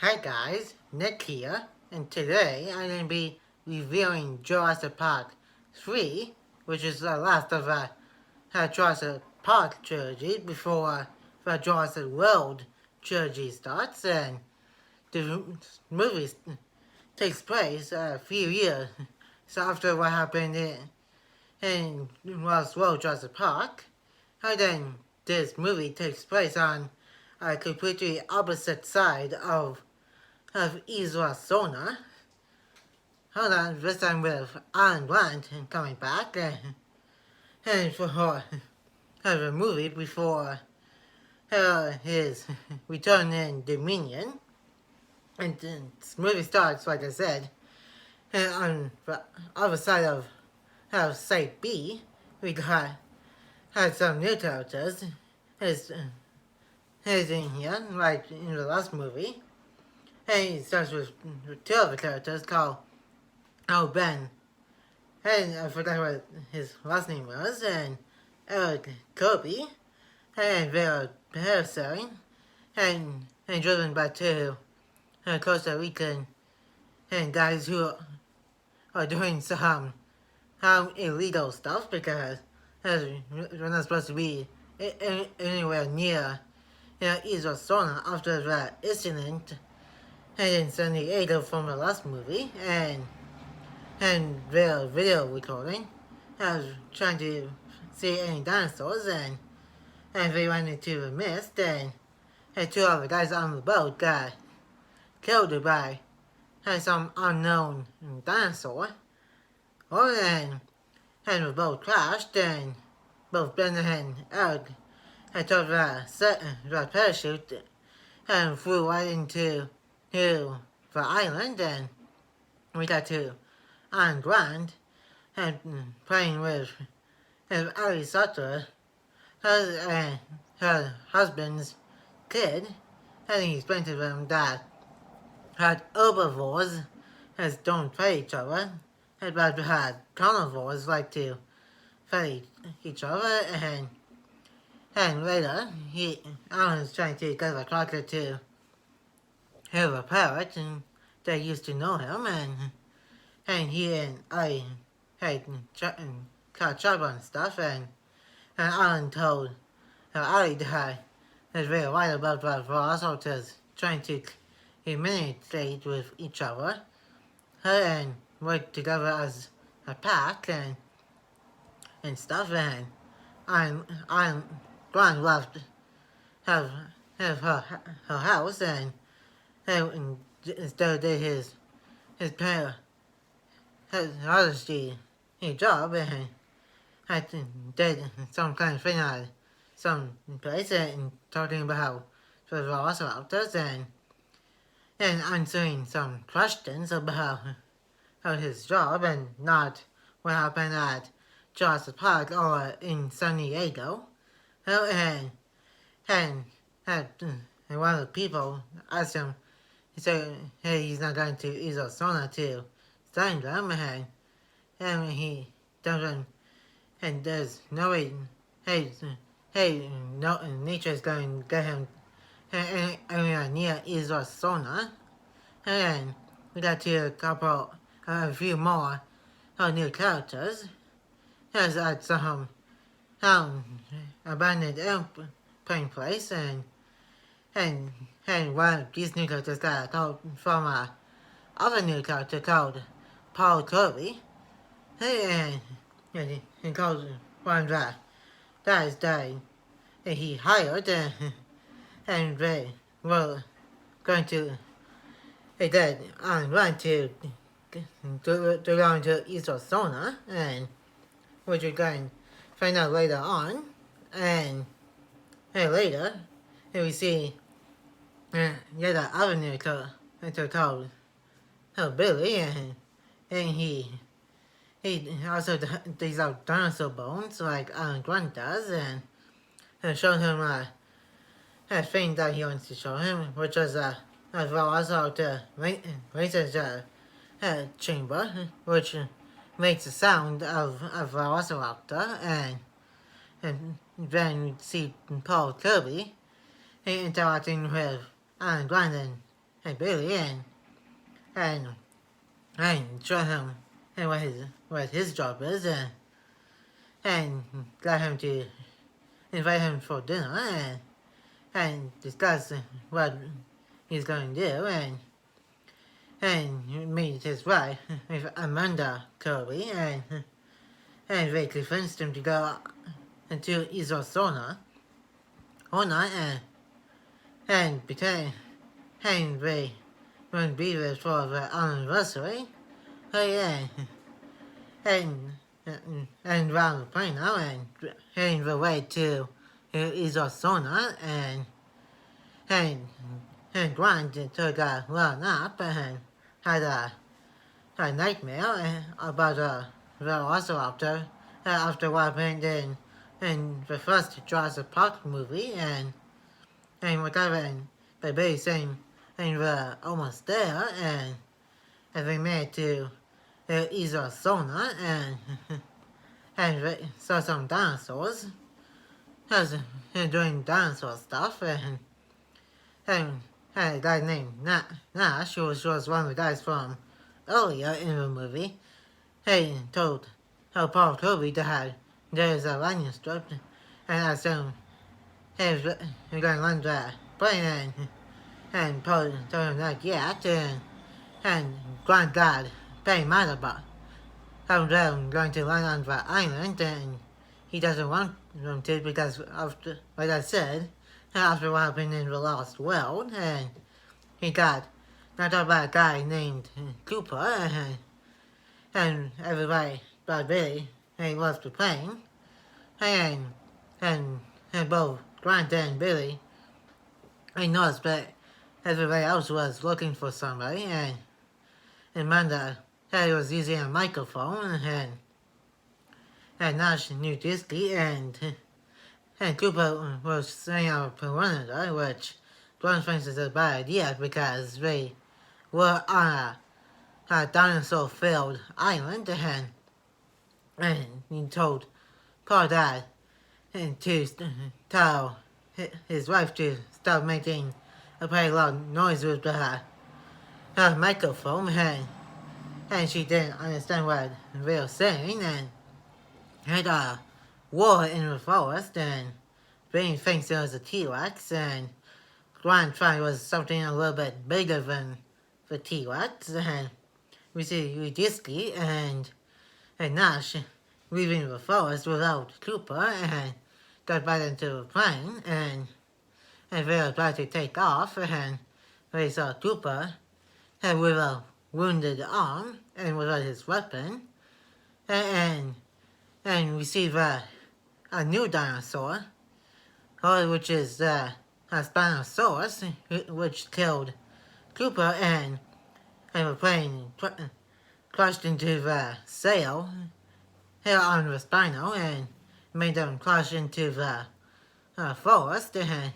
Hi guys, Nick here, and today I'm going to be reviewing Jurassic Park 3, which is the last of the Jurassic Park trilogy before the Jurassic World trilogy starts, and the movie takes place a few years after what happened in Lost World Jurassic Park. And then this movie takes place on a completely opposite side of Isla Sona. Hold on, this time with Alan Grant coming back and for the movie before his return in Dominion. And this movie starts, like I said, on the other side of Site B. We had some new characters as in here, like in the last movie. And he starts with two other characters called Ben. And I forgot what his last name was, and Eric Kirby, and they're parasailing, and driven by two Costa Rican and guys who are doing some illegal stuff because we're not supposed to be anywhere near Isla Sona after that incident in San Diego from the last movie, and their video recording. I was trying to see any dinosaurs, and they ran into the mist, and two other guys on the boat got killed by some unknown dinosaur. And the boat crashed, and both Ben and Eric took the parachute and flew right into the island, and we got to on ground and playing with Ali Sutter, her husband's kid, and he explained to them that herbivores don't fight each other, but carnivores like to fight each other, and later Alan was trying to get the doctor to have a parrot, and they used to know him, and he and I had caught up on stuff, and Alan told Ali that is very right about the velociraptors trying to communicate with each other and work together as a pack and stuff, and Alan Grant left have her house and instead did his parent honesty his job, and I did some kind of thing at some place and talking about the velociraptors and answering some questions about his job and not what happened at Jurassic Park or in San Diego. And one of the people asked him, he said, hey, he's not going to Isla Sona to study them, and he doesn't, and there's no way, no, nature's going to get him anywhere near Isla Sona. And we got to a few more new characters. There's at some abandoned airplane place, and one of these new characters got a call from other new character called Paul Kirby, and he called one of the guys that he hired, and they were going to, they did on run to go into Isla Sona, and which we're going to find out later on, and later we see yet another new character called Billy, and he also digs out dinosaur bones like Alan Grant does, and showed him a thing that he wants to show him, which was a velociraptor research chamber, which makes the sound of a velociraptor, and then we see Paul Kirby interacting with Alan Grant and Billy and show him and what his job is and got him to invite him for dinner and discuss what he's going to do and meet his wife with Amanda Kirby and they convinced him to go into Arizona all night and became and they wouldn't be there for the anniversary. And and around the plane now and heading the way to Arizona and and Grant took a little nap and had a nightmare about a velociraptor after what happened in the first Jurassic Park movie and whatever and the baby saying and we're almost there and they made it to Arizona and we saw some dinosaurs as doing dinosaur stuff and had a guy named Nash who was one of the guys from earlier in the movie. He told how Paul Toby that there's a lightning strip and asked him hey, we're going to land the plane and Paul told him not yet and Grant got very mad about how they're going to land on the island and he doesn't want them to because after, like I said, after what happened in the Lost World and he got knocked out by a guy named Cooper and everybody but Billy and he left the plane and and both Grant and Billy I noticed that everybody else was looking for somebody and Amanda said he was using a microphone and Nash knew Disney and Cooper was saying out a perimeter, which Glenn thinks is a bad idea because they were on a dinosaur-filled island and he told Paul that and to tell his wife to stop making a pretty loud noise with the microphone and she didn't understand what they were saying and had a war in the forest and Brain thinks it was a T-Rex and Grant thought it was something a little bit bigger than the T-Rex and we see Udisky and Nash leaving the forest without Cooper and got back into the plane and they were about to take off and they saw Cooper and with a wounded arm and without his weapon and we see a new dinosaur which is a Spinosaurus which killed Cooper and the plane crashed into the sail here on the Spino and made them crash into the forest and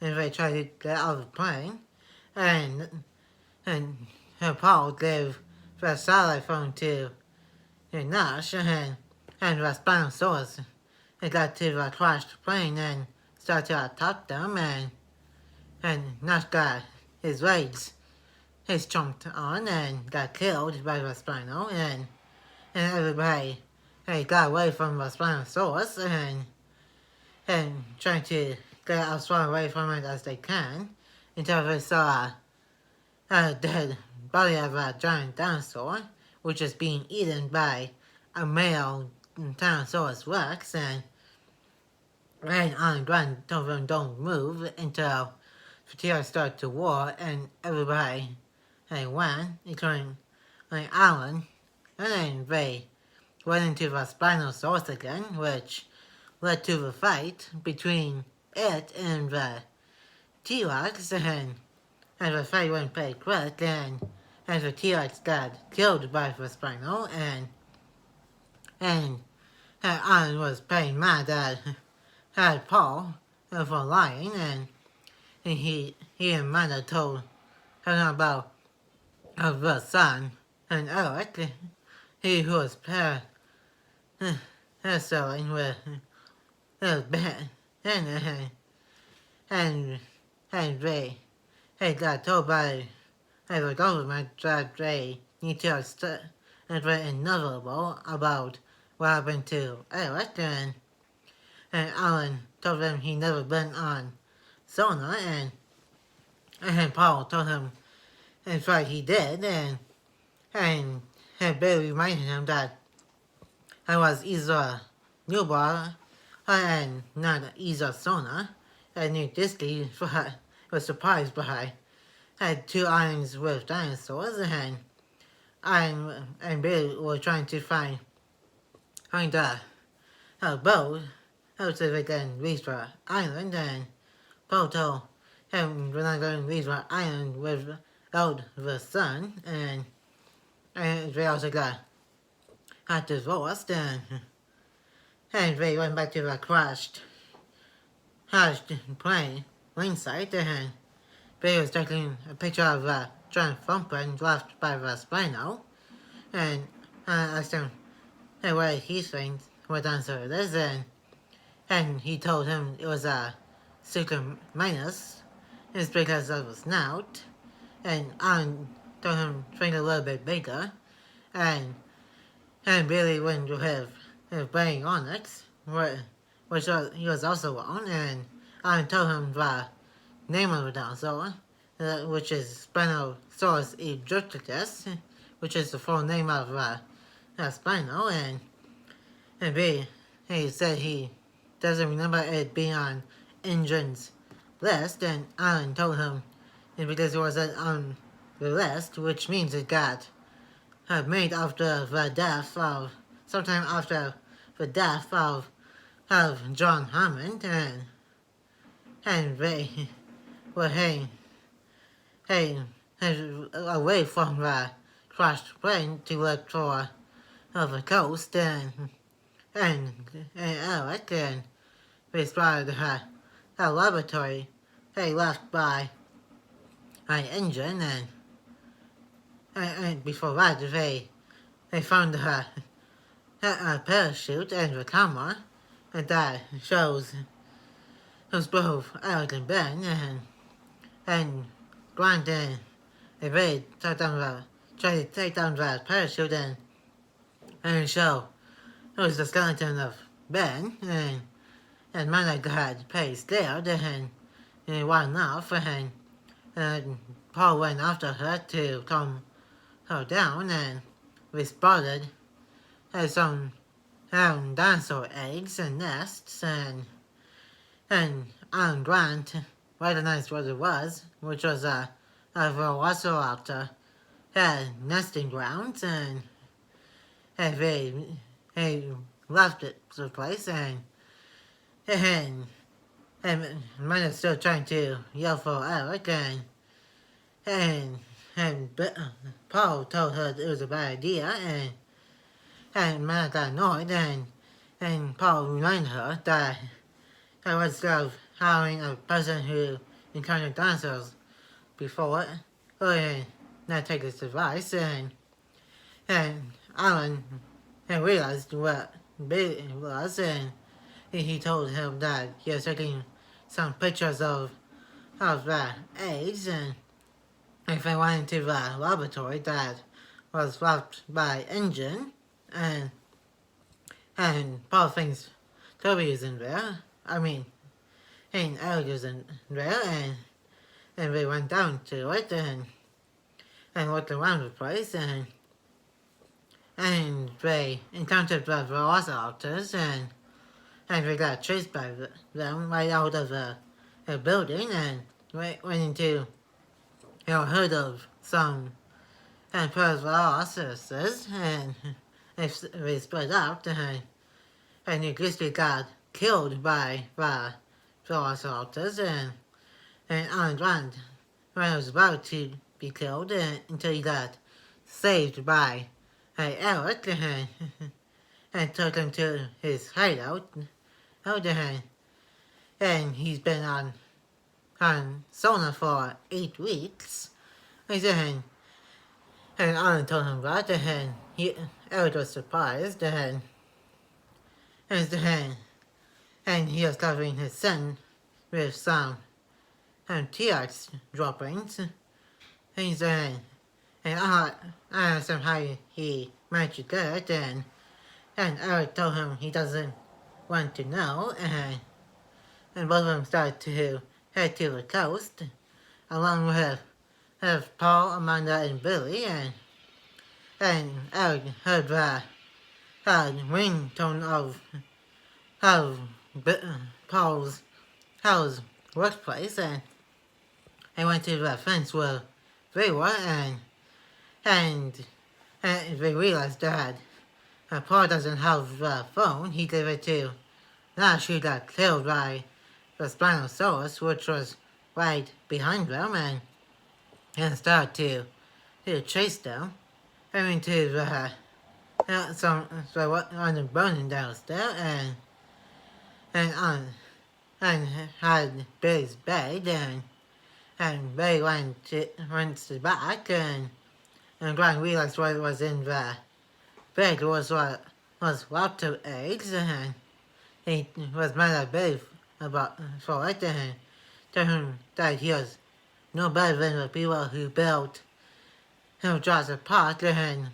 they tried to get out of the plane and Paul gave the satellite phone to Nash and the Spinosaurus got to the crashed plane and started to attack them and Nash got his legs chomped on and got killed by the Spino and everybody got away from the Spinosaurus and trying to get as far away from it as they can until they saw a dead body of a giant dinosaur which is being eaten by a male Tyrannosaurus Rex and on the ground told them don't move until the T-Rex started to war and everybody went, including Alan, and then they went into the Spinosaurus again, which led to the fight between it and the T-Rex and the fight went pretty quick and the T-Rex got killed by the Spino and Alan was pretty mad at Paul for lying and he and Amanda told him about the son and Eric who was selling with Ben and they got told by the government that they need to and were inevitable about what happened to Eric, and Alan told him he never been on Sona, and Paul told him in fact he did, and Billy reminded him that I was either newborn and not either Sona, and New Disney was surprised by had two islands with dinosaurs, and Billy were trying to find a boat so they can reach the island, and Paul told him we're not going to reach the island without the sun, and they also got divorced, and they went back to the crashed plane site, and they was taking a picture of the giant thumbprint left by the Spino, and asked him what he thinks what answer it is, and he told him it was a secret minus. It's because of the snout, and Alan told him think a little bit bigger, and Billy went with playing Onyx, which he was also on, and Alan told him the name of the dinosaur, which is Spinosaurus aegyptius, which is the full name of Spino, and Billy he said he doesn't remember it being on Engine's list, and Alan told him because it wasn't on the list, which means it got made after the death of sometime after the death of John Hammond, and they were away from the crashed plane to look for the coast, and Eric, and they spotted a laboratory left by an engine, and before that they found a parachute and the camera that shows both Eric and Ben, and Grant and they try to take down the parachute and show it was the skeleton of Ben, and Mike had pretty scared, and he ran off, and Paul went after her to calm her down, and we spotted some dinosaur eggs and nests, and Alan Grant recognized what it was, which was a velociraptor nesting grounds, and they left it the place, and Mike still trying to yell for Eric, and Paul told her it was a bad idea, and Mike got annoyed, and Paul reminded her that I was hiring a person who encountered dinosaurs before, or not take his advice, and Alan realized what Billy was, and he told him that he was taking some pictures of the eggs, and if they went into the laboratory that was left by engine, and Paul thinks Toby is in there. I mean, and Eric is in there, and we went down to it, and looked around the place, and they encountered the velociraptors, and we got chased by them right out of the building, and went into herd of some velociraptors, and they split up, and he basically got killed by the velociraptors, and Alan Grant was about to be killed until he got saved by Eric, and took him to his hideout, and he's been on Sona for 8 weeks, and Alan told him that, and Eric was surprised, and he was covering his son with some T-Rex droppings. He's and I asked him how he managed to get it, and Eric told him he doesn't want to know, and both of them started to head to the coast, along with Paul, Amanda, and Billy, and Eric heard the ringtone of Paul's house workplace, and they went to the fence where they were, and they realized that Paul doesn't have a phone. He gave it to Nash, who got killed by the Spinosaurus, which was right behind them, and started to chase them. I mean, to on the burning downstairs, and had Billy's bed, and Billy went to the back, and Brian realized what was in the bed was raptor eggs, and he was mad at Billy for it, and told him that he was no better than the people who built Jurassic Park, and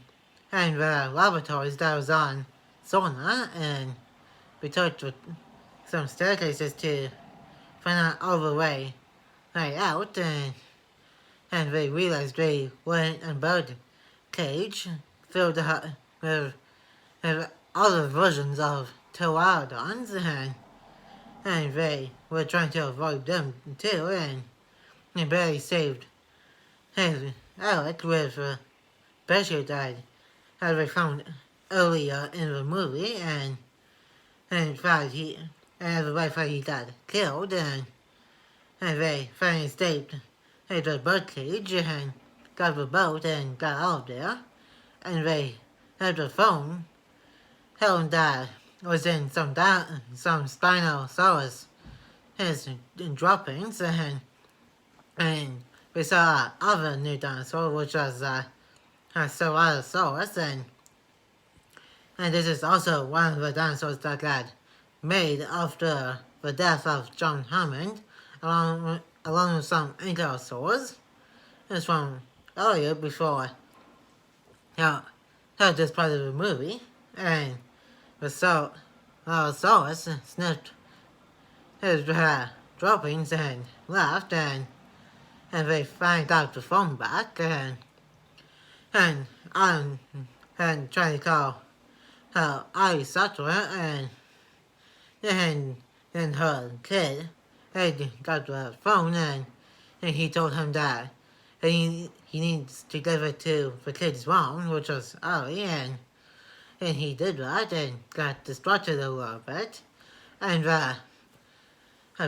the laboratories that was on Sona, and we took some staircases to find out all the way out, and they realized they went in a bird cage filled with other versions of pterodons, and they were trying to avoid them too, and Barry saved Alec with a bedsheet that they found earlier in the movie, and everybody thought he got killed, and they finally escaped the bird cage and got the boat and got out of there, and they had the phone held that was in some Spinosaurus his droppings, and we saw other new dinosaur, which was Ceratosaurus, and this is also one of the dinosaurs that got made after the death of John Hammond, along with some ankylosaurs. It's from earlier before this part of the movie, and the Ceratosaurus sniffed his droppings and left, and they find out the phone back, and trying to call Ali Sattler, and then her kid got the phone, and he told him that he needs to give it to the kid's mom, which was Ali, and he did that and got distracted a little bit, and a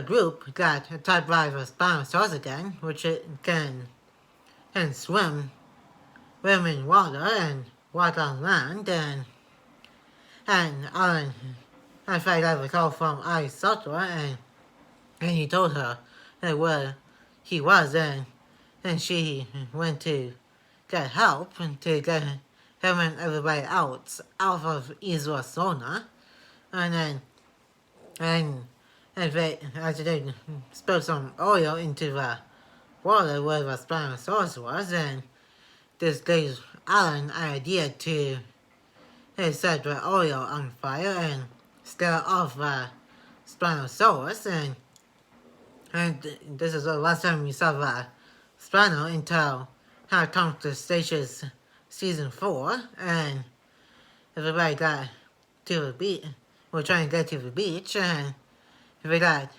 group got attacked by the Spinosaurus again, which it can swim in water and walk on land, and Alan I got a call from Ali Sattler, and he told her where he was, and she went to get help and to get him and everybody out of Isla Sona, and they spilled some oil into the water where the Spinosaurus was, and this gave Alan an idea to set the oil on fire and scare off the Spinosaurus, and this is the last time we saw the Spino until How Comes to Stations Season 4, and everybody got to the beach. We're trying to get to the beach, and we had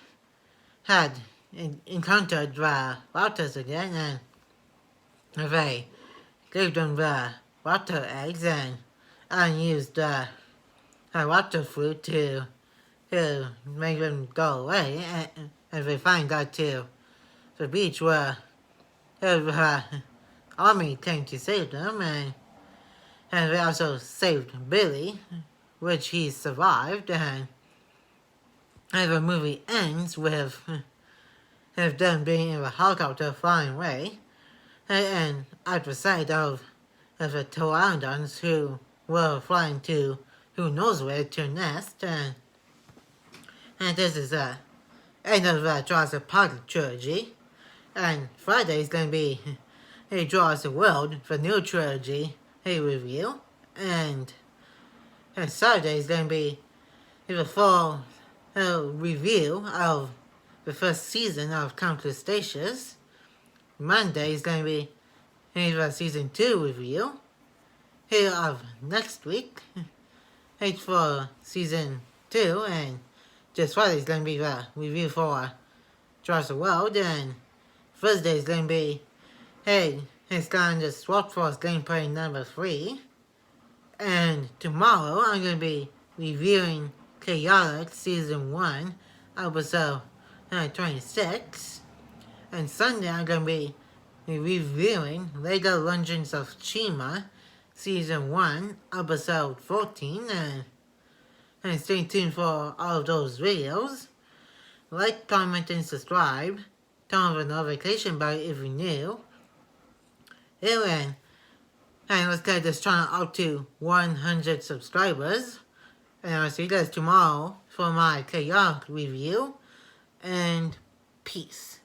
encountered the raptors again, and they gave them the raptor eggs, and used the raptor fruit to make them go away, and they finally got to the beach where the army came to save them, and they also saved Billy, which he survived, and the movie ends with them being in the helicopter flying away, and at the sight of the pterodons who were flying to who knows where to nest, and this is the end of the Jurassic Park trilogy. And Friday is gonna be a Jurassic World, the new trilogy, a review. And Saturday is gonna be the full review of the first season of Countless Stations. Monday is gonna be the season 2 review. Here of next week, it's for season 2, and just Friday is gonna be the review for Jurassic World, and Thursday is gonna be, it's gonna just Swap Force gameplay number 3. And tomorrow I'm gonna be reviewing Chaotic Season 1, episode 26. And Sunday I'm gonna be reviewing LEGO Legends of Chima, Season 1, Episode 14. And stay tuned for all of those videos. Like, comment, and subscribe. Turn on the notification bell if you're new. And let's get this channel up to 100 subscribers. And I'll see you guys tomorrow for my Chaotic review. And peace.